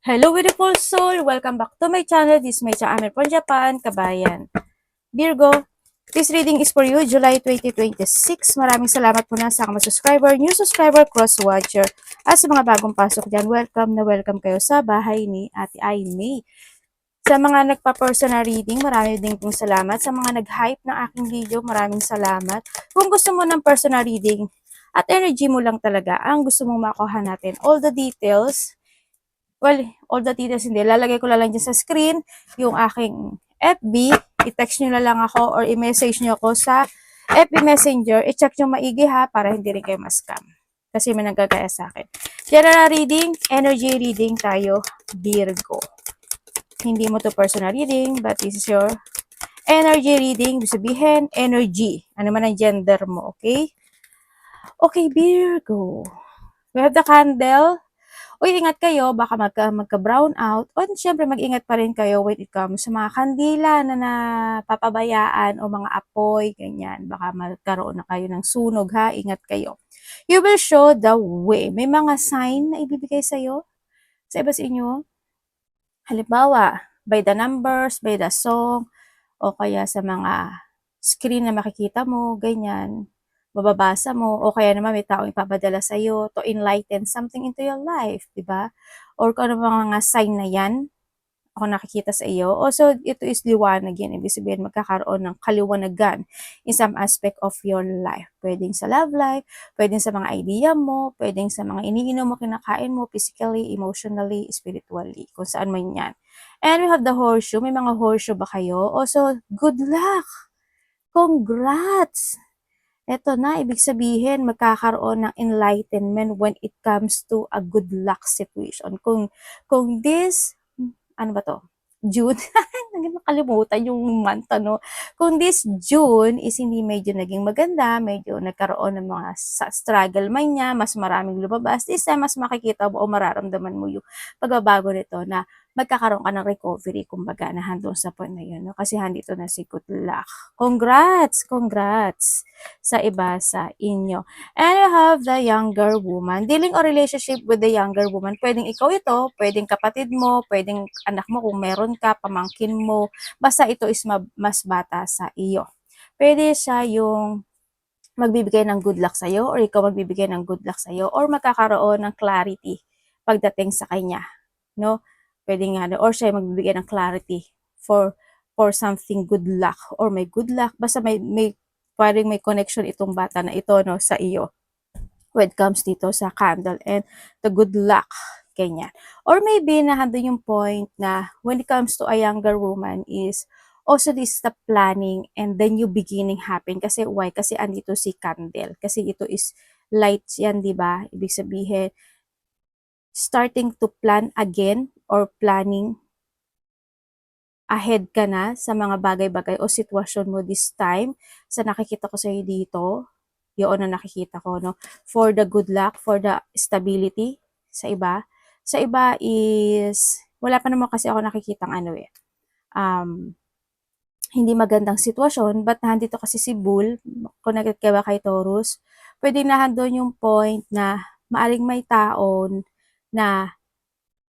Hello beautiful soul! Welcome back to my channel. This is Mecha Amer from Japan, Kabayan. Virgo, this reading is for you, July 2026. Maraming salamat po na sa mga subscriber, new subscriber, cross-watcher. At sa mga bagong pasok dyan, welcome kayo sa bahay ni Ate Aimee. Sa mga nagpa-personal reading, marami din pong salamat. Sa mga nag-hype ng aking video, maraming salamat. Kung gusto mo ng personal reading at energy mo lang talaga, ang gusto mong makuha natin, all the details, well, all the details hindi. Lalagay ko lang dyan sa screen yung aking FB. I-text nyo na lang ako or i-message nyo ako sa FB Messenger. I-check nyo maigi ha para hindi rin kayo ma-scam. Kasi may nagagaya sa akin. General reading, energy reading tayo, Virgo. Hindi mo to personal reading, but this is your energy reading. Ibig sabihin, energy. Ano man ang gender mo, okay? Okay, Virgo. We have the candle. Uy, ingat kayo, baka magka-brown out. O syempre, mag-ingat pa rin kayo when it comes sa mga kandila na napapabayaan o mga apoy, ganyan. Baka magkaroon na kayo ng sunog ha, ingat kayo. You will show the way. May mga sign na ibibigay sa'yo, sa iba sa inyo. Halimbawa, by the numbers, by the song, o kaya sa mga screen na makikita mo, ganyan, mababasa mo, o kaya naman may taong ipapadala sa'yo to enlighten something into your life, di ba? Or kung ano mga sign na yan, ako nakikita sa iyo. Also, ito is liwanag yan. Ibig sabihin, magkakaroon ng kaliwanagan in some aspect of your life. Pwedeng sa love life, pwedeng sa mga idea mo, pwedeng sa mga iniinom mo, kinakain mo, physically, emotionally, spiritually, kung saan man yan. And we have the horseshoe. May mga horseshoe ba kayo? Also, good luck! Congrats! Ito na, ibig sabihin, magkakaroon ng enlightenment when it comes to a good luck situation. Kung this, ano ba to? June? Nakalimutan yung month, ano? Kung this June is hindi medyo naging maganda, medyo nagkaroon ng mga struggle man niya, mas maraming lumabas, this time mas makikita mo o mararamdaman mo yung pagbabago nito na magkakaroon ka ng recovery, kumbaga, na handong sa point na yun. No? Kasi handito na si good luck. Congrats! Congrats sa iba sa inyo. And you have the younger woman. Dealing or relationship with the younger woman. Pwedeng ikaw ito, pwedeng kapatid mo, pwedeng anak mo kung meron ka, pamangkin mo. Basta ito is mas bata sa iyo. Pwede siya yung magbibigay ng good luck sa'yo or ikaw magbibigay ng good luck sa'yo or magkakaroon ng clarity pagdating sa kanya. No? Pwede nga, or siya magbibigay ng clarity for something good luck or may good luck. Basta may pwedeng may connection itong bata na ito no, sa iyo when it comes dito sa candle and the good luck, ganyan. Or maybe nandun yung point na when it comes to a younger woman is also this the planning and the new beginning happen. Kasi why? Kasi andito si candle. Kasi ito is lights yan, di ba? Ibig sabihin, starting to plan again or planning ahead ka na sa mga bagay-bagay o sitwasyon mo this time. Sa nakikita ko sa iyo dito, yun na nakikita ko, no? For the good luck, for the stability sa iba. Sa iba is, wala pa naman kasi ako nakikitang ano eh, hindi magandang sitwasyon, but nandito kasi si Bull, connected ka ba kay Taurus, pwede na doon yung point na maaring may taon na,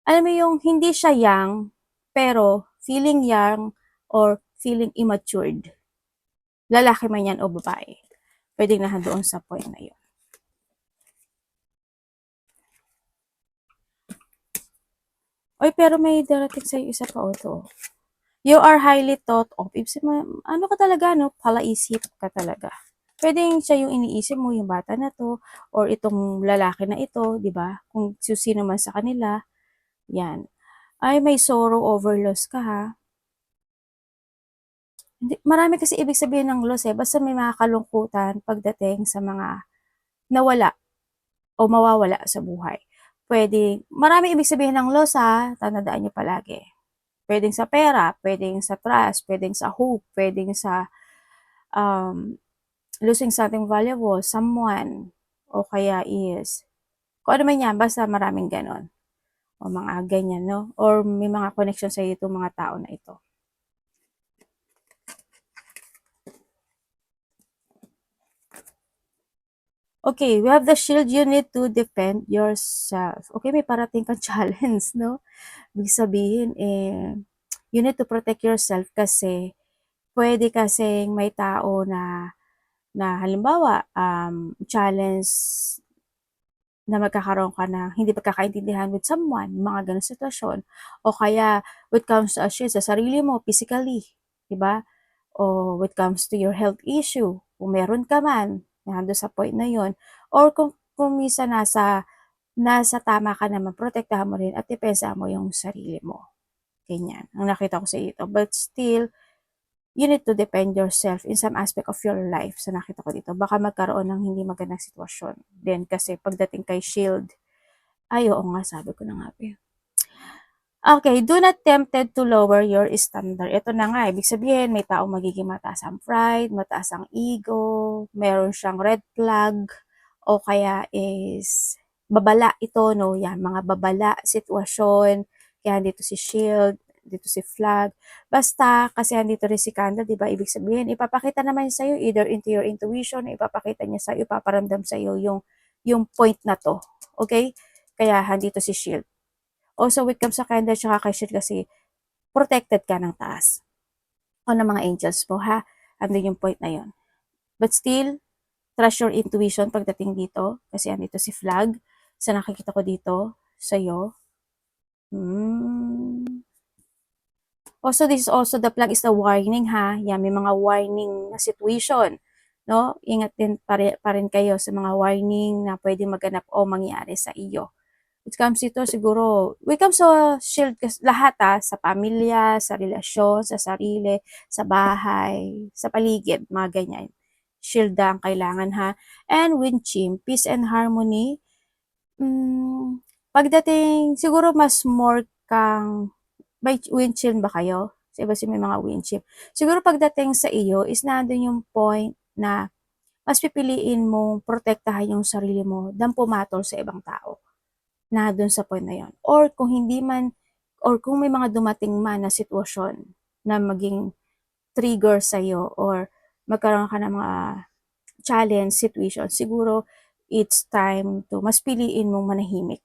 alam mo yung hindi siya young, pero feeling young or feeling immatured. Lalaki man yan o babae. Pwede na doon sa point na yun. Oy, pero may darating sa'yo isa pa o to. You are highly thought of. Ano ka talaga, no? Palaisip ka talaga. Pwedeng siya yung iniisip mo, yung bata na to, or itong lalaki na ito, di ba? Kung sino man sa kanila, yan. Ay, may sorrow over loss ka, ha? Marami kasi ibig sabihin ng loss, eh. Basta may mga kalungkutan pagdating sa mga nawala o mawawala sa buhay. Pwede, marami ibig sabihin ng loss, ha? Tandaan nyo palagi. Pwedeng sa pera, pwedeng sa trust, pwedeng sa hope, pwedeng sa losing something valuable, someone, o kaya is, kung ano man yan, basta maraming ganon. O mga ganyan, no? Or may mga connection sa itong mga tao na ito. Okay, we have the shield. You need to defend yourself. Okay, may parating kang challenge, no? Ibig sabihin, you need to protect yourself kasi pwede kasing may tao na halimbawa, challenge na magkakaroon ka ng hindi pagkakaintindihan with someone, mga gano'ng sitwasyon. O kaya, when it comes to assure sa sarili mo, physically, di ba? O when it comes to your health issue, kung meron ka man, nandun sa point na yon. Or kung minsan nasa tama ka naman, protektahan mo rin at depensahan mo yung sarili mo. Ganyan. Ang nakita ko sa ito. But still, you need to defend yourself in some aspect of your life. Sa nakita ko dito, baka magkaroon ng hindi magandang sitwasyon. Then, kasi pagdating kay shield, ay, oo nga, sabi ko na nga. Okay, do not tempted to lower your standard. Ito na nga, ibig sabihin, may taong magiging mataas ang pride, mataas ang ego, meron siyang red flag, o kaya is babala ito, no? Yan, mga babala, sitwasyon, kaya dito si shield, dito si flag. Basta, kasi andito rin si candle, di ba? Ibig sabihin, ipapakita naman sa'yo, either into your intuition, ipapakita niya sa'yo, ipaparamdam sa'yo yung point na to. Okay? Kaya, andito si shield. Also, when it comes sa candle tsaka kay shield kasi, protected ka ng taas. O ng mga angels mo, ha? Andun yung point na yon. But still, trust your intuition pagdating dito. Kasi andito si flag. Sa nakikita ko dito, sa'yo. Also, this is also, the flag is the warning, ha? Yan, may mga warning na situation. No? Ingat din pa rin kayo sa mga warning na pwede maganap o mangyari sa iyo. It comes dito siguro, we comes sa shield lahat sa pamilya, sa relasyon, sa sarili, sa bahay, sa paligid, mga ganyan. Shield ang kailangan, ha. And wind chimes, peace and harmony. Pagdating, siguro mas more kang, may wind chimes ba kayo? Sa iba may mga wind chimes. Siguro pagdating sa iyo is nandun yung point na mas pipiliin mong protektahan yung sarili mo than pumatol sa ibang tao na dun sa point na yon. Or kung hindi man, or kung may mga dumating man na sitwasyon na maging trigger sa'yo or magkaroon ka ng mga challenge situation, siguro it's time to mas piliin mong manahimik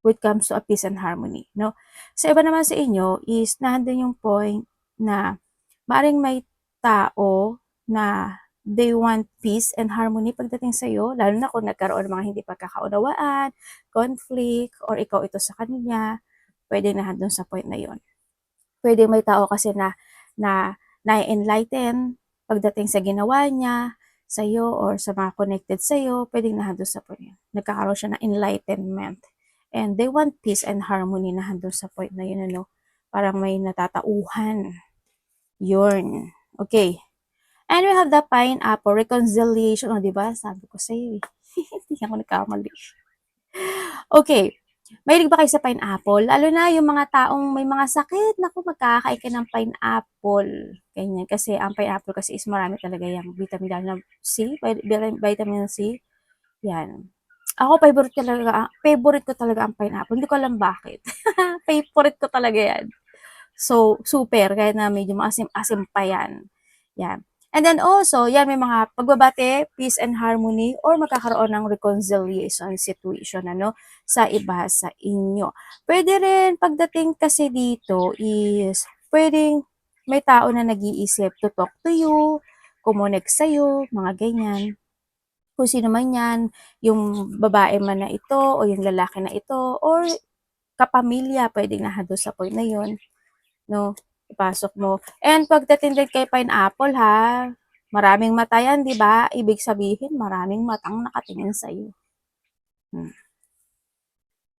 when it comes to a peace and harmony, no? Sa iba naman sa inyo is nandun yung point na maring may tao na they want peace and harmony pagdating sa'yo, lalo na kung nagkaroon ng mga hindi pagkakaunawaan, conflict, or ikaw ito sa kanya, pwede na doon sa point na yon. Pwede may tao kasi na na-enlighten pagdating sa ginawa niya, sa'yo, or sa mga connected sa'yo, pwedeng nandun sa point yun. Nagkakaroon siya ng enlightenment. And they want peace and harmony na handun sa point na yun, ano? Parang may natatauhan. Yun. Okay. And we have the pineapple reconciliation. O, diba? Sabi ko sa'yo eh. Hindi ako nagkamali. Okay. Mahilig ba kayo sa pineapple? Lalo na yung mga taong may mga sakit. Naku, magkakain ka ng pineapple. Ganyan. Kasi ang pineapple kasi is marami talaga yung vitamin lalo na C, vitamin C. Yan. Ako, favorite ko talaga ang pineapple. Hindi ko alam bakit. Favorite ko talaga yan. So, super. Kaya na medyo maasim-asim pa yan. Yan. And then also, yan may mga pagbabate, peace and harmony, or magkakaroon ng reconciliation situation, ano, sa iba sa inyo. Pwede rin, pagdating kasi dito is, pwedeng may tao na nag-iisip to talk to you, kumonek sa'yo, mga ganyan. Kung sino man yan, yung babae man na ito, o yung lalaki na ito, or kapamilya, pwedeng nahado sa point na yun, no? Ipasok mo. And pagdating din kay pineapple, ha, maraming mata yan, di ba? Ibig sabihin, maraming matang nakatingin sa iyo.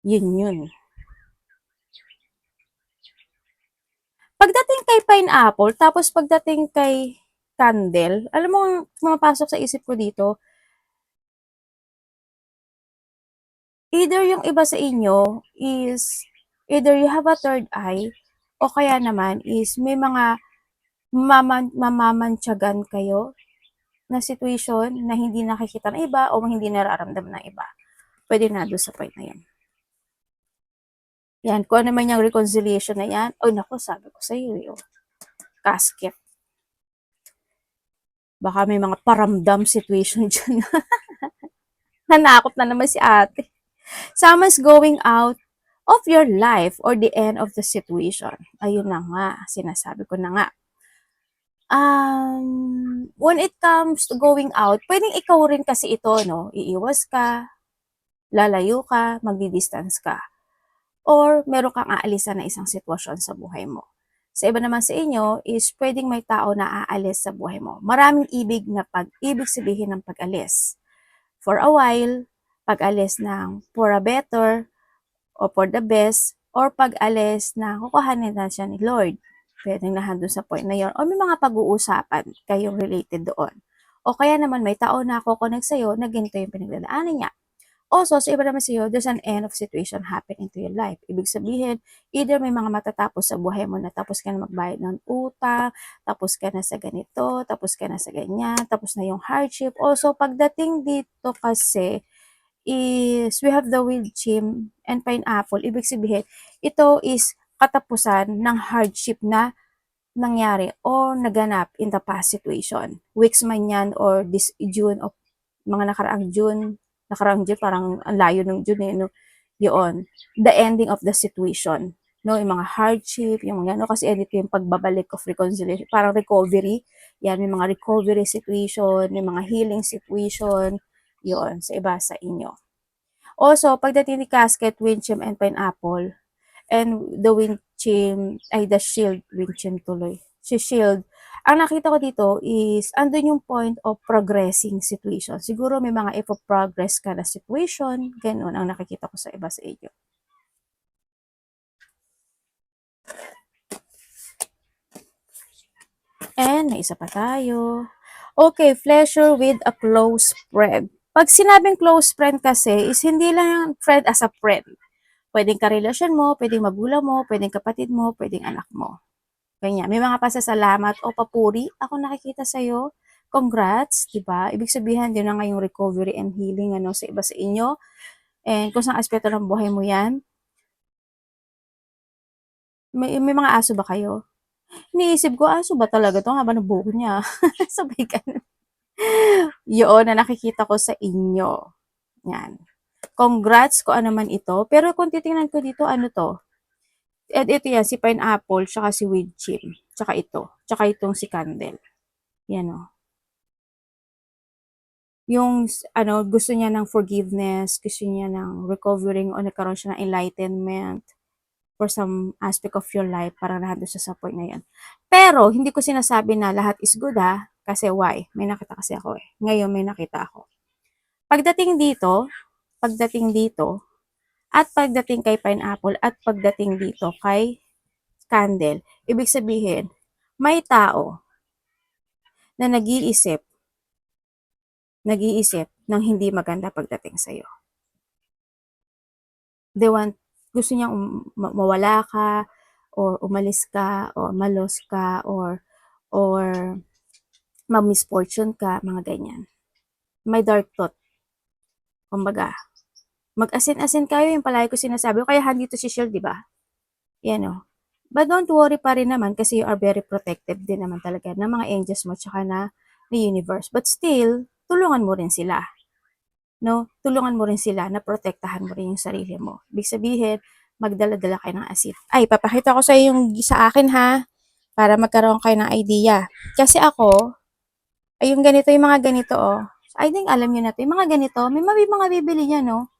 Yun. Pagdating kay pineapple, tapos pagdating kay candle, alam mo, pumapasok sa isip ko dito, either yung iba sa inyo is, either you have a third eye, o kaya naman is may mga mamamantsagan kayo na situation na hindi nakikita ng iba o hindi nararamdaman ng iba. Pwede na doon sa point na yan. Yan, kung ano man yung reconciliation na yan, oh naku, sabi ko sa iyo, casket. Baka may mga paramdam situation dyan. Nanakot na naman si ate. Someone's going out of your life or the end of the situation. Ayun na nga, sinasabi ko na nga. When it comes to going out, pwedeng ikaw rin kasi ito, no? Iiwas ka, lalayo ka, magdi-distance ka. Or meron kang aalisan na isang sitwasyon sa buhay mo. Sa iba naman sa inyo is pwedeng may tao na aalis sa buhay mo. Maraming ibig sabihin ng pag-alis. For a while, pag-alis ng for a better, o for the best, or pag-alis na kukuhanin na siya ni Lord. Pwedeng nahandun sa point na yun. O may mga pag-uusapan kayong related doon. O kaya naman may tao na kukonek sa'yo na ganito yung pinagdadaanan niya. Also, sa iba naman sa'yo, there's an end of situation happening to your life. Ibig sabihin, either may mga matatapos sa buhay mo na tapos ka na magbayad ng utang, tapos ka na sa ganito, tapos ka na sa ganyan, tapos na yung hardship. Also, pagdating dito kasi, is we have the wild chim and pineapple. Ibig sabihin, ito is katapusan ng hardship na nangyari o naganap in the past situation. Weeks man yan or this June of mga nakaraang June, parang ang layo ng June eh, no? Yun, the ending of the situation. No, yung mga hardship, yung mga, no, kasi edit yung pagbabalik of reconciliation, parang recovery. Yan, may mga recovery situation, may mga healing situation, yun, sa iba sa inyo. Also, pagdating ni casket, winchim, and pineapple, and the winchim, ay the shield, winchim tuloy, si shield, ang nakita ko dito is, andun yung point of progressing situation. Siguro may mga ipo-progress ka na situation, ganun ang nakikita ko sa iba sa inyo. And may isa pa tayo. Okay, pleasure with a close friend. Pag sinabing close friend kasi, is hindi lang yung friend as a friend. Pwedeng karelasyon mo, pwedeng magulang mo, pwedeng kapatid mo, pwedeng anak mo. Ganyan. May mga pasasalamat o papuri ako nakikita sa'yo. Congrats, di ba? Ibig sabihin, din na ngayong recovery and healing ano, sa iba sa inyo. And kung saan aspeto ng buhay mo yan. May mga aso ba kayo? Iniisip ko, aso ba talaga to? Haba ng buko niya. Sabay ka. Yun na nakikita ko sa inyo. Yan. Congrats ko ano man ito. Pero kung titingnan ko dito, ano to? At ito yan, si pineapple, tsaka si weed chim, tsaka ito, tsaka itong si candle. Yan o. Yung, ano, gusto niya ng forgiveness, gusto niya ng recovering o nagkaroon siya ng enlightenment for some aspect of your life para nandun siya sa point na yan. Pero, hindi ko sinasabi na lahat is good ha, kasi why? May nakita kasi ako eh. Ngayon may nakita ako. Pagdating dito, at pagdating kay pineapple, at pagdating dito kay candle, ibig sabihin, may tao na nag-iisip ng hindi maganda pagdating sa'yo. They want, gusto niyang mawala ka, or umalis ka, or malos ka, or ma-misfortune ka, mga ganyan. May dark thought. Kumbaga, mag-asin-asin kayo, yung palagi ko sinasabi, kaya handito si Shield, di ba? Yan o. But don't worry pa rin naman kasi you are very protective din naman talaga ng mga angels mo tsaka na the universe. But still, tulungan mo rin sila. No? Tulungan mo rin sila na protektahan mo rin yung sarili mo. Ibig sabihin, magdala-dala kayo ng asin. Ay, papakita ko sa yung sa akin ha, para magkaroon kayo ng idea. Kasi ako, ay yung ganito, yung mga ganito oh. I think alam niyo na to. Yung mga ganito, may mga bibili niya no.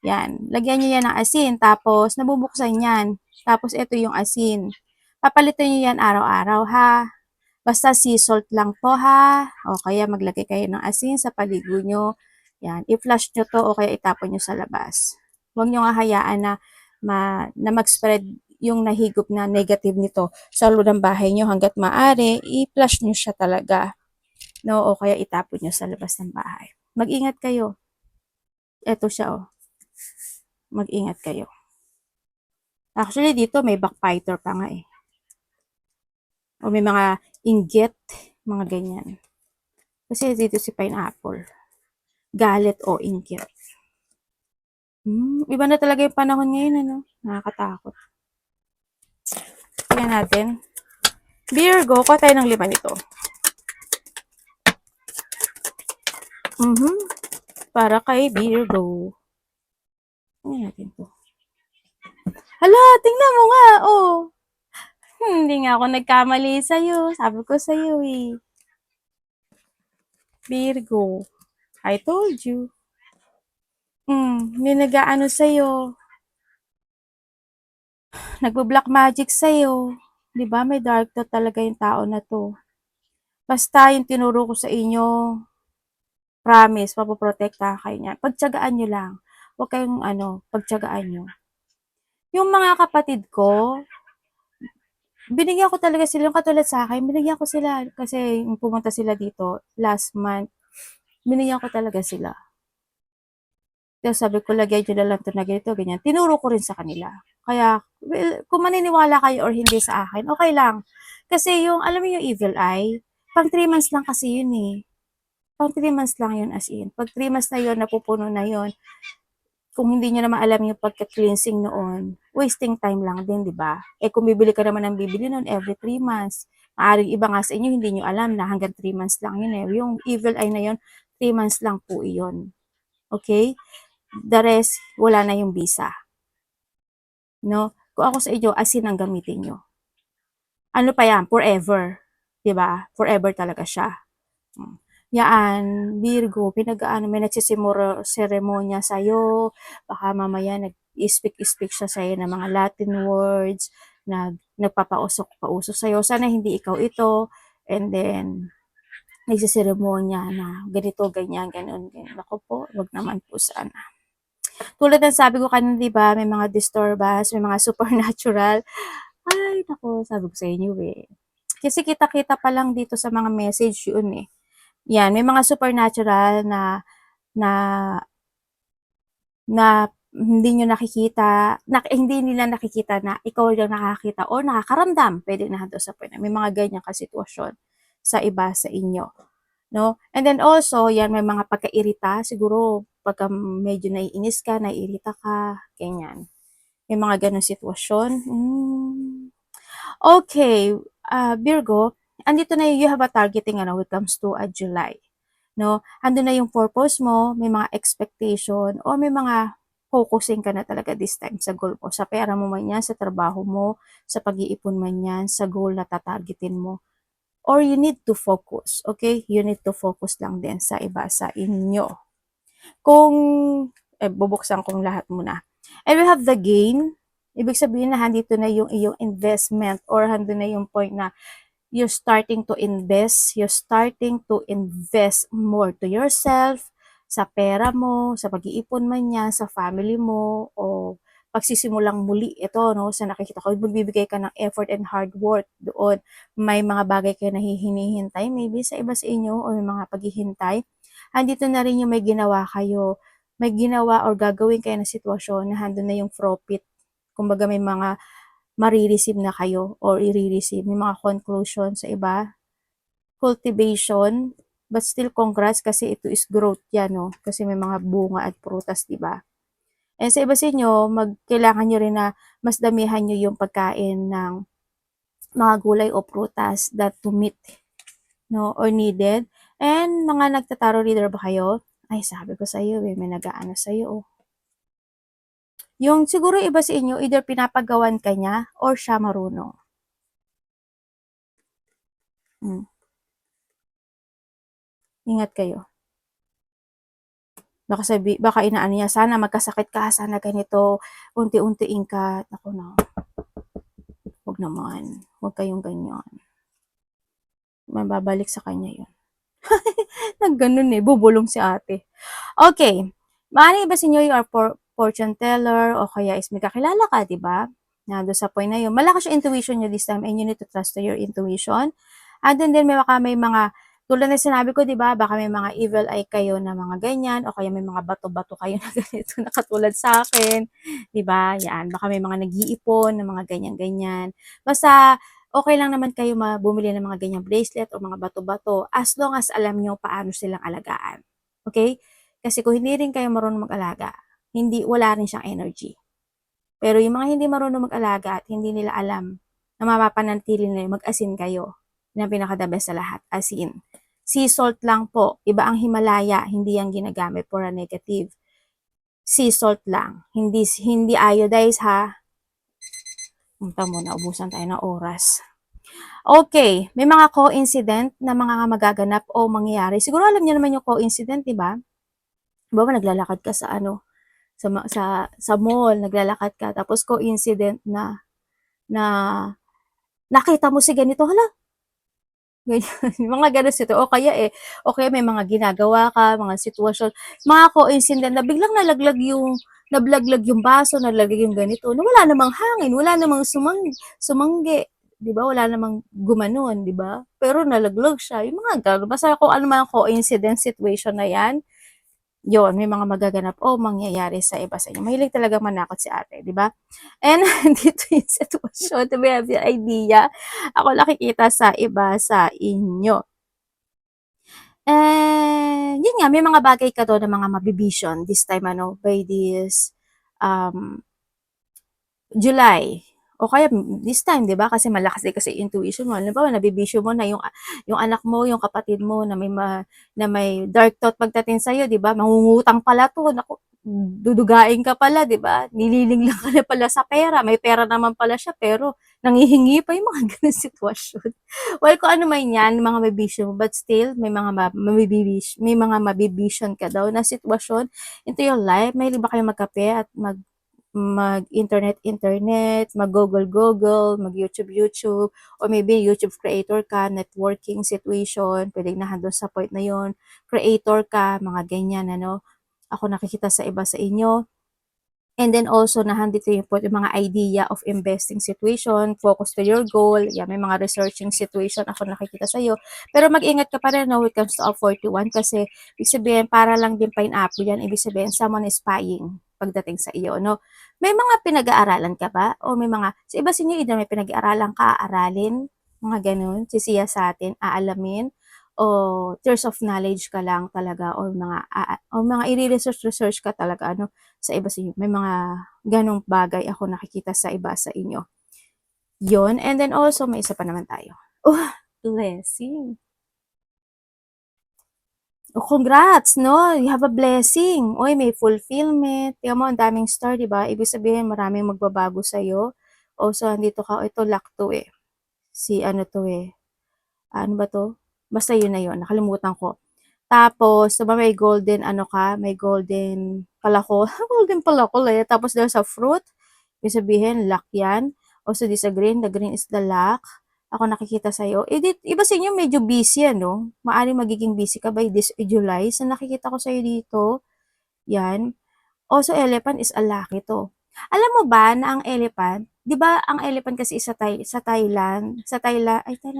Yan, lagyan nyo yan ng asin, tapos nabubuksan yan. Tapos ito yung asin. Papalitan nyo yan araw-araw ha. Basta sea salt lang to ha. O kaya maglagay kayo ng asin sa paligo nyo. Yan, i-flush nyo to o kaya itapon nyo sa labas. Huwag nyo nga hayaan na, mag-spread yung nahigop na negative nito sa loob ng bahay nyo hanggat maaari, i-flush nyo siya talaga. No, o kaya itapon nyo sa labas ng bahay. Mag-ingat kayo. Ito siya oh. Mag-ingat kayo. Actually, dito may backbiter pa nga eh. O may mga inggit, mga ganyan. Kasi dito si pineapple. Galit o inggit. Iba na talaga yung panahon ngayon, ano? Nakakatakot. Tingnan natin. Virgo, kuha tayo ng 5 nito. para kay Virgo. Tingnan natin to. Hala, tingnan mo nga, oh. Hindi nga ako nagkamali sa'yo. Sabi ko sa'yo eh. Virgo. I told you. May nag-aano sa'yo. Nagbo-black magic sa'yo. 'Di ba? May dark thought talaga yung tao na to. Basta yung tinuro ko sa inyo, promise, mapoprotektahan kayo niyan. Pagtiyagaan nyo lang. Huwag kayong pagtiyagaan nyo. Yung mga kapatid ko, binigyan ko talaga sila, yung katulad sa akin, binigyan ko sila kasi pumunta sila dito last month. Binigyan ko talaga sila. Tapos sabi ko, lagyan nyo na lang ito na ganito, ganyan. Tinuro ko rin sa kanila. Kaya, well, kung maniniwala kayo or hindi sa akin, okay lang. Kasi yung, alam mo yung evil eye, pang 3 months lang kasi yun eh. Pang 3 months lang yun as in. Pag 3 months na yun, napupuno na yun. Kung hindi nyo naman alam yung pagka-cleansing noon, wasting time lang din, di ba? Eh kung bibili ka naman ng bibili noon every 3 months, maaaring iba nga sa inyo, hindi nyo alam na hanggang 3 months lang yun eh. Yung evil eye na yun, 3 months lang po yun. Okay? The rest, wala na yung visa. No? Kung ako sa inyo, asin ang gamitin nyo. Ano pa yan? Forever. Diba? Forever talaga siya. Yan, Virgo, may nagsiseremonya sa'yo, baka mamaya nag-speak siya sa'yo ng mga Latin words, nagpapausok-pausok sa'yo, sana hindi ikaw ito, and then, nagsiseremonya na ganito, ganyan, ganun, ganyan. Ako po, wag naman po sana. Tulad ng sabi ko kanina, di ba, may mga disturbance, may mga supernatural. Ay, nako, sabi ko sa inyo eh. Kasi kita-kita pa lang dito sa mga message yun eh. Yan, may mga supernatural na hindi nyo nakikita, hindi nila nakikita na ikaw yung nakakita o nakakaramdam. Pwede na doon sa point. May mga ganyan ka sitwasyon sa iba sa inyo. No? And then also, yan, may mga pagkairita. Siguro, pagka medyo naiinis ka, naiirita ka, ganyan. May mga ganun sitwasyon. Okay, Virgo, andito na you have a targeting when it comes to July. No? Ando na yung purpose mo, may mga expectation, o may mga focusing ka na talaga this time sa goal mo. Sa pera mo man yan, sa trabaho mo, sa pag-iipon man yan, sa goal na tatargetin mo. Or you need to focus, okay? You need to focus lang din sa iba sa inyo. Kung, bubuksan kong lahat muna. And we have the gain. Ibig sabihin na handito na yung iyong investment or hando na yung point na you're starting to invest more to yourself, sa pera mo, sa pag-iipon man yan, sa family mo, o pagsisimulang muli ito, no, sa nakikita ko, magbibigay ka ng effort and hard work doon. May mga bagay kayo na hinihintay, maybe sa iba sa inyo, o may mga paghihintay. Andito na rin yung may ginawa or gagawin kayo na sitwasyon na hando na yung profit. Kumbaga may mga marireceive na kayo or i-receive. May mga conclusion sa iba. Cultivation, but still congrats kasi ito is growth yan, no? Kasi may mga bunga at prutas, di ba? And sa iba sa inyo, kailangan nyo rin na mas damihan nyo yung pagkain ng mga gulay o prutas that to meet, no, or needed. And mga nagtataro reader ba kayo? Ay, sabi ko sa iyo, may nag-aano sa iyo, oh. Yung siguro iba sa inyo, either pinapagawan ka niya or siya marunong. Ingat kayo. Baka inaano niya, sana magkasakit ka, sana ganito, unti-untiin ka. Ako na, huwag naman, huwag kayong ganyan. Mababalik sa kanya yun. Nagganon eh, bubulong si ate. Okay, maaaring iba sa inyo yung fortune teller o kaya is may kakilala ka, di ba? Na doon sa point na yun. Malakas yung intuition nyo this time and you need to trust to your intuition. And then may mga tulad na sinabi ko, di ba, baka may mga evil eye kayo na mga ganyan, o kaya may mga bato-bato kayo na ganito na katulad sa akin, di ba? Yan, baka may mga nag-iipon na mga ganyan-ganyan. Basta, okay lang naman kayo bumili ng mga ganyang bracelet o mga bato-bato as long as alam nyo paano silang alagaan. Okay? Kasi kung hindi rin kayo marunong mag-alaga, wala rin siyang energy. Pero yung mga hindi marunong mag-alaga at hindi nila alam na mapapanatili nila mag-asin kayo, yun ang pinaka-the best sa lahat, asin. Sea salt lang po. Iba ang Himalaya, hindi yan ginagamit for a negative. Sea salt lang. Hindi iodized ha. Punta muna, ubusan tayo ng oras. Okay, may mga coincident na mga magaganap o mangyayari. Siguro alam niyo naman yung coincident, di ba? Di ba naglalakad ka sa ano, sa mall, naglalakad ka, tapos coincident na nakita mo si ganito, hala, ganyan, mga ganun sito. O kaya may mga ginagawa ka, mga sitwasyon, mga coincident na biglang nablaglag yung baso, nalaglag yung ganito, na wala namang hangin, wala namang sumangge, di ba? Wala namang gumanon, di ba? Pero nalaglag siya, yung mga ganun. Basta kung ano man ang coincidence situation na yan, yon may mga magaganap o mangyayari sa iba sa inyo. Mahilig talaga manakot si ate, di ba? And dito yung sitwasyon, to have the idea, ako nakikita sa iba sa inyo. And, yun nga, may mga bagay ka doon na mga mabibision this time, by this, July. O kaya this time, 'di ba? Kasi malakas din kasi intuition mo. Halimbawa, nabibisyo mo na yung anak mo, yung kapatid mo na may dark thought pagdating sa iyo, 'di ba? Mangungutang pala 'to. Naku, dudugain ka pala, 'di ba? Nililing lang ka na pala sa pera. May pera naman pala siya, pero nanghihingi pa yung mga ganung sitwasyon. Well, kung ano man 'yan, mga mabibisyo mo, but still may mga mabibisyon ka daw na sitwasyon into your life. May ba kayong magkape at mag-internet, mag-Google, mag-YouTube, or maybe YouTube creator ka, networking situation, pwedeng nahandun sa point na yon, creator ka, mga ganyan, ako nakikita sa iba sa inyo. And then also, nahandito yung mga idea of investing situation, focus to your goal, may mga researching situation ako nakikita sa iyo. Pero mag-ingat ka pa rin, when it comes to 41, kasi ibig sabihin, para lang din pineapple yan, ibig sabihin, someone is spying pagdating sa iyo, May mga pinag-aaralan ka ba? O may mga, sa iba sa inyo, either may pinag-aaralan ka, aaralin, mga ganun, sisiya sa atin, aalamin, o tears of knowledge ka lang talaga, o mga i-research ka talaga, sa iba sa inyo. May mga ganong bagay ako nakikita sa iba sa inyo. Yon. And then also, may isa pa naman tayo. Oh, blessing. Oh, congrats, no? You have a blessing. Oy, may fulfillment. Tingnan mo, ang daming star, di ba? Ibig sabihin, maraming magbabago sa'yo. Also, andito ka, ito luck to eh. Si ano to eh. Ano ba to? Basta yun na yun. Nakalimutan ko. Tapos, diba may golden, may golden palako. Golden palako eh. Tapos, there's a fruit. Ibig sabihin, luck yan. Also, this a green. The green is the luck. Ako nakikita sa'yo. Iba sa inyo, medyo busy, Maaring magiging busy ka by this July. So, nakikita ko sa'yo dito. Yan. Also, elephant is a lucky to. Alam mo ba na ang elephant, 'di ba ang elephant kasi ay Thailand ba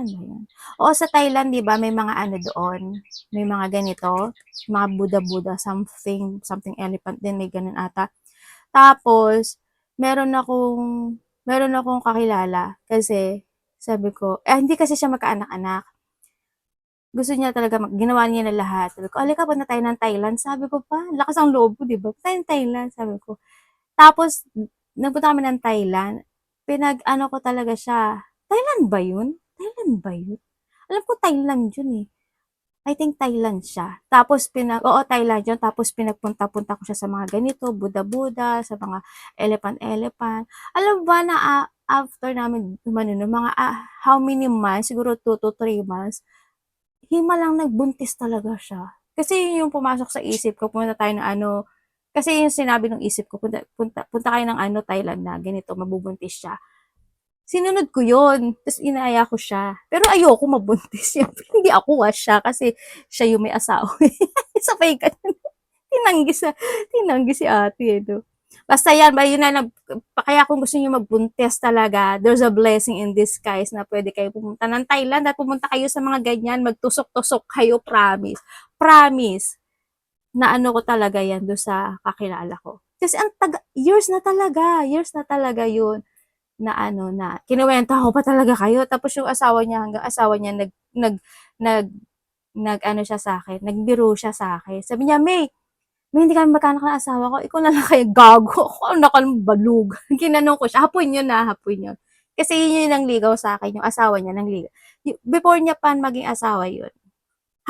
'yun? Oo, sa Thailand 'di ba may mga doon, may mga ganito, mga Buddha, something elephant din, may ganun ata. Tapos meron akong kakilala kasi sabi ko, hindi kasi siya magkaanak-anak. Gusto niya talaga ginawa niya na lahat. Sabi ko, "Halika punta tayo ng Thailand." Sabi ko pa, lakas ang loob ko, 'di ba? Punta tayong Thailand, sabi ko. Tapos, nagpunta kami ng Thailand. Pinag-ano ko talaga siya. Thailand ba yun? Thailand ba yun? Alam ko Thailand yun eh. I think Thailand siya. Tapos, oo, Thailand yun. Tapos, pinagpunta-punta ko siya sa mga ganito, Buddha, sa mga elephant. Alam ba na after namin mga how many months, siguro 2 to 3 months, himalang nagbuntis talaga siya. Kasi yun yung pumasok sa isip ko, pumunta tayo ng kasi yung sinabi ng isip ko, punta kayo ng Thailand na ganito, mabubuntis siya. Sinunod ko yun, tapos inaaya ko siya. Pero ayoko mabuntis. Hindi ako siya, kasi siya yung may asawa. Sabay ka, tinanggi si ate. Basta yan, kaya kung gusto niyo magbuntis talaga, there's a blessing in disguise na pwede kayo pumunta ng Thailand at pumunta kayo sa mga ganyan, magtusok-tusok kayo, promise. Promise. Na ko talaga yan doon sa kakilala ko. Kasi years na talaga yun na na kinuwento ko pa talaga kayo. Tapos yung hanggang asawa niya siya sa akin, nagbiro siya sa akin. Sabi niya, May, hindi kami magkaanak ng asawa ko. Ikaw na lang kayo, gago. Ako, balug. Ginanong ko siya. Hapon yun. Kasi yun yung nangligaw sa akin, yung asawa niya nangligaw. Before niya pa maging asawa yun.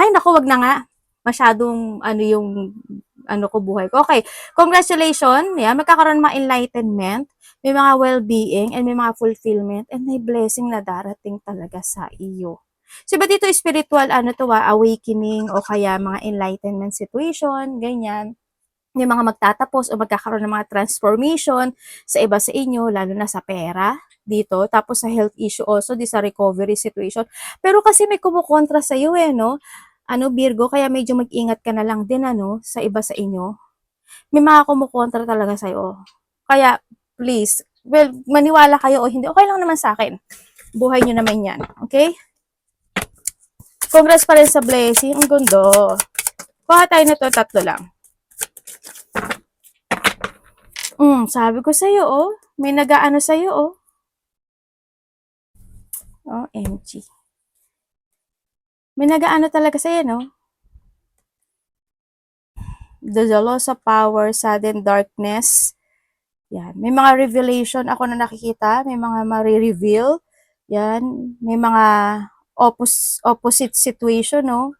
Hay naku, wag na nga. Masyadong ano yung ano ko buhay ko. Okay, congratulations. Yeah, magkakaroon mga enlightenment, may mga well-being, and may mga fulfillment, and may blessing na darating talaga sa iyo. So, ba dito spiritual, ano to awakening, o kaya mga enlightenment situation, ganyan. May mga magtatapos o magkakaroon ng mga transformation sa iba sa inyo, lalo na sa pera, dito. Tapos sa health issue also, di sa recovery situation. Pero kasi may kumukontra sa iyo no? Ano, Virgo, kaya medyo mag-ingat ka na lang din, ano, sa iba sa inyo. May mga kumukontra talaga sa iyo. Kaya, please, well, maniwala kayo o hindi, okay lang naman sa akin. Buhay nyo naman yan. Okay? Congrats pa rin sa blessing. Ang gundo. Kuha tayo na to, tatlo lang. Sabi ko sa'yo, oh. May nag-aano sa'yo, oh. OMG. May nag-aano talaga sa'yo, no? The loss of power, sudden darkness. Yan. May mga revelation ako na nakikita. May mga marireveal. Yan. May mga opposite situation, no?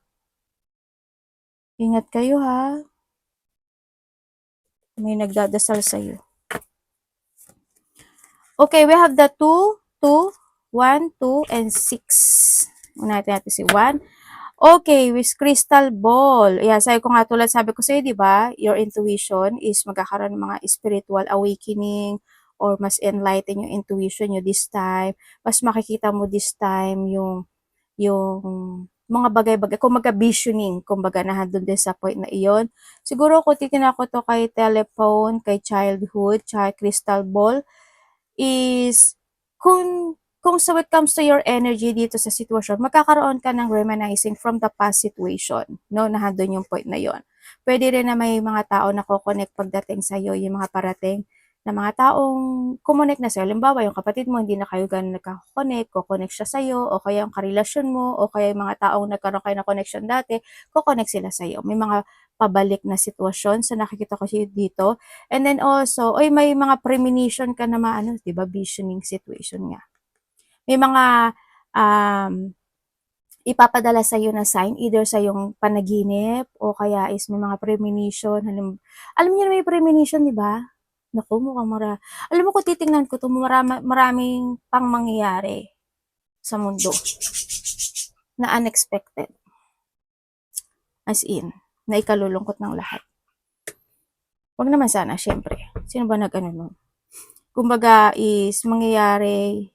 Ingat kayo, ha? May nagdadasal sa'yo. Okay, we have the 2, 2, 1, 2, and 6. Unahin natin si 1. Okay, with crystal ball. Yeah, sabi ko nga tulad sabi ko sa'yo, di ba? Your intuition is magkakaroon ng mga spiritual awakening or mas enlighten yung intuition nyo this time. Mas makikita mo this time yung mga bagay-bagay, kumbaga visioning, kumbaga nandun din sa point na iyon. Siguro kung titignan ko to kay telephone, kay childhood, tsaka crystal ball, is kung so it comes to your energy dito sa sitwasyon, magkakaroon ka ng reminiscing from the past situation, no? Nandun yung point na yon. Pwede rin na may mga tao na ko-connect pagdating sa iyo, yung mga parating na mga taong kumonek na sa'yo. Halimbawa, yung kapatid mo, hindi na kayo ganun nagka-connect, ko-connect siya sa'yo, o kaya yung karelasyon mo, o kaya yung mga taong nagkaroon kayo na connection dati, ko-connect sila sa'yo. May mga pabalik na sitwasyon, so nakikita ko siya dito. And then also, may mga premonition ka na maano, 'di ba? Visioning situation nga. May mga ipapadala sa iyo na sign either sa yung panaginip o kaya is may mga premonition. Alam niyo na may premonition, 'di ba? Naku, mukhang alam mo kung titingnan ko 'to, maraming pang mangyayari sa mundo na unexpected. As in, na ikalulungkot ng lahat. Wag naman sana, syempre. Sino ba nag-ano nun? Kumbaga is mangyayari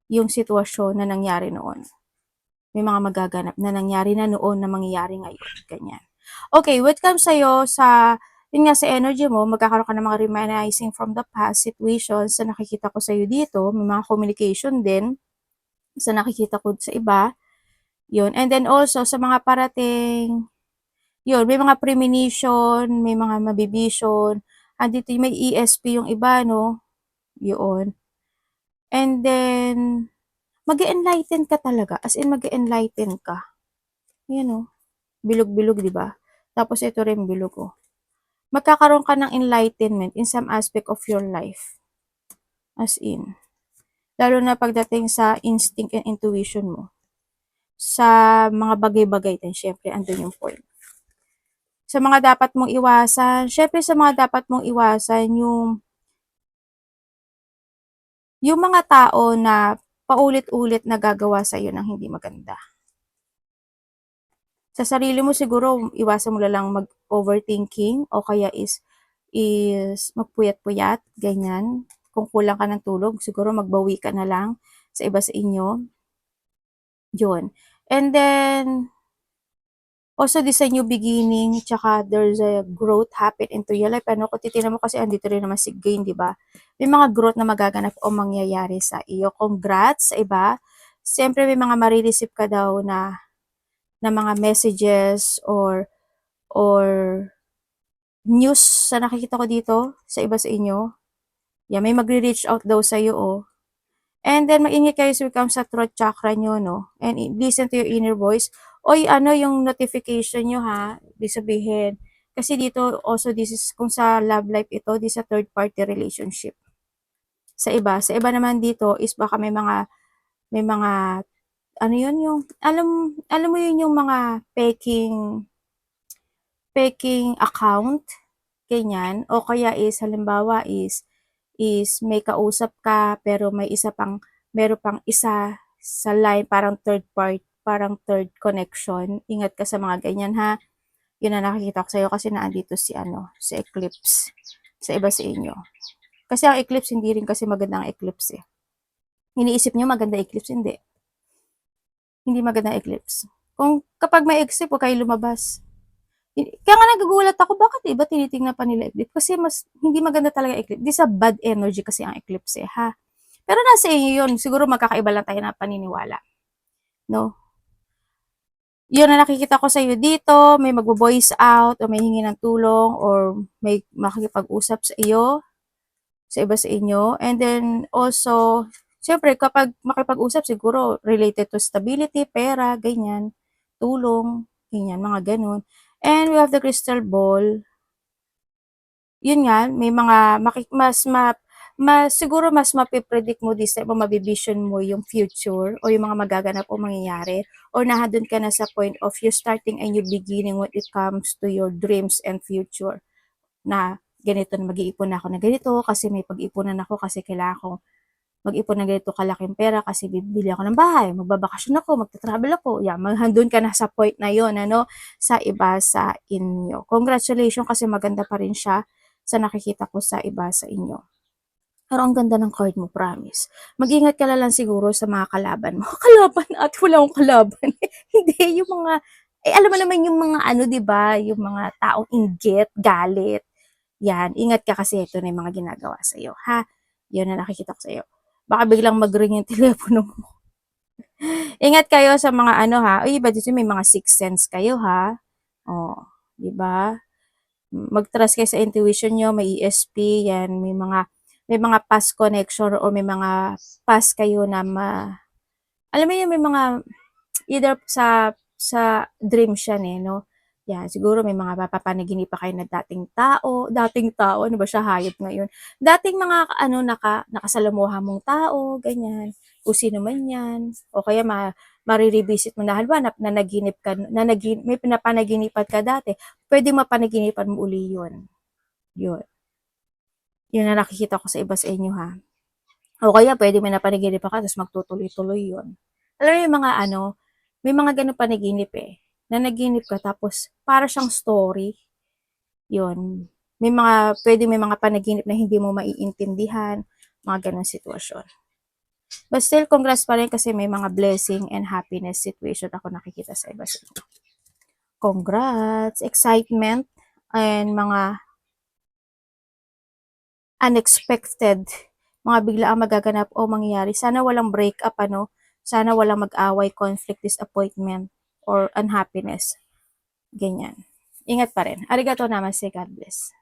yung sitwasyon na nangyari noon. May mga magaganap na nangyari na noon na mangyayari ngayon. Ganyan. Okay, what comes sa'yo yun nga sa energy mo, magkakaroon ka ng mga reminiscing from the past situations na nakikita ko sa'yo dito. May mga communication din sa nakikita ko sa iba. Yun. And then also, sa mga parating, yun, may mga premonition, may mga mabivision. Dito may ESP yung iba, no? Yun. And then, mag-enlighten ka talaga. As in, mag-enlighten ka. Yan, oh. Bilog-bilog, di ba? Tapos, ito rin bilog, oh. Magkakaroon ka ng enlightenment in some aspect of your life. As in. Lalo na pagdating sa instinct and intuition mo. Sa mga bagay-bagay din, syempre, andun yung point. Sa mga dapat mong iwasan, syempre sa mga dapat mong iwasan, yung mga tao na paulit-ulit na gagawa sa iyo ng hindi maganda. Sa sarili mo siguro, iwasan mo lang mag-overthinking o kaya is magpuyat-puyat, ganyan. Kung kulang ka ng tulog, siguro magbawi ka na lang sa iba sa inyo. Yun. And then, also this a new beginning, tsaka there's a growth happen into your life. Ano, kung titignan mo kasi andito rin naman si Gain, di ba? May mga growth na magaganap o mangyayari sa iyo. Congrats sa iba. Siyempre may mga marireceive ka daw na mga messages or news sa nakikita ko dito sa iba sa inyo. Yeah, may magre-reach out daw sa iyo, oh. And then maingat kayo sa comes sa throat chakra nyo, no? And listen to your inner voice. Oy, ano yung notification nyo, ha? Ibig sabihin. Kasi dito also this is kung sa love life ito, this is a third party relationship. Sa iba naman dito is baka may mga ano yun, yung, alam mo yun yung mga peking account, ganyan, o kaya is, halimbawa is may kausap ka, pero meron pang isa sa line, parang third connection. Ingat ka sa mga ganyan, ha. Yun ang nakikita ko sa'yo kasi naandito si Eclipse sa iba sa inyo. Kasi ang Eclipse, hindi rin kasi maganda ang Eclipse eh. Iniisip nyo maganda Eclipse, hindi. Hindi maganda Eclipse. Kapag may Eclipse, huwag kayo lumabas. Kaya nga nagugulat ako, bakit iba tinitingnan pa nila Eclipse? Kasi hindi maganda talaga Eclipse. Di sa bad energy kasi ang Eclipse eh, ha? Pero nasa inyo yun. Siguro magkakaiba lang tayo na paniniwala. No? Yun na nakikita ko sa iyo dito, may magvo-voice out o may hingi ng tulong or may makikipag-usap sa iyo, sa iba sa inyo. And then also, syempre kapag makipag-usap siguro related to stability, pera, ganyan, tulong, ganyan, mga ganun. And we have the crystal ball. Yun nga, may mga siguro mas mapipredict mo this time o mabivision mo yung future o yung mga magaganap o mangyayari or nahadun ka na sa point of you starting a new beginning when it comes to your dreams and future na ganito na mag-iipon ako na ganito kasi may pag-ipunan ako kasi kailangan ko mag-ipon ng ganito kalaking pera kasi bibili ako ng bahay, magbabakasyon ako, magta-travel ako. Yeah, maghandun ka na sa point na yon, ano, sa iba sa inyo. Congratulations kasi maganda pa rin siya sa nakikita ko sa iba sa inyo. Pero ang ganda ng card mo, promise. Mag-ingat ka na lang siguro sa mga kalaban mo. Kalaban at wala akong kalaban. Hindi, yung mga, alam mo naman yung mga ano, di ba? Yung mga taong inggit, galit. Yan, ingat ka kasi ito na yung mga ginagawa sa iyo, ha? Yun na nakikita ko sa iyo. Baka biglang mag-ring yung telepono mo. Ingat kayo sa mga ano, ha? Uy, ba dito may mga sixth sense kayo, ha? Oh, di ba? Mag-trust kayo sa intuition nyo, may ESP, yan, may mga past connection or may mga past kayo na alam mo yun, may mga either sa dreams yan eh, no? Yan, siguro may mga papapanaginipan pa kayo na dating tao, ano ba siya, hayop ngayon. Dating mga ano, nakasalamuha mong tao, ganyan, kung sino man yan, o kaya marirevisit mo na, halimbawa, may pinapanaginipan ka dati, pwedeng mapanaginipan mo uli yun. Yun. Yun na nakikita ko sa iba sa inyo, ha. O kaya pwede may napanaginipan ka, tapos magtutuloy-tuloy yun. Alam mo yung mga ano, may mga ganun panaginip eh. Na naginip ka tapos para siyang story. Yun. May mga panaginip na hindi mo maiintindihan, mga ganun sitwasyon. But still, congrats pa rin kasi may mga blessing and happiness situation ako nakikita sa iba sa inyo. Congrats, excitement, and mga unexpected, mga biglaang magaganap o mangyayari. Sana walang breakup, ano? Sana walang mag-away, conflict, disappointment, or unhappiness. Ganyan. Ingat pa rin. Arigato namaste. God bless.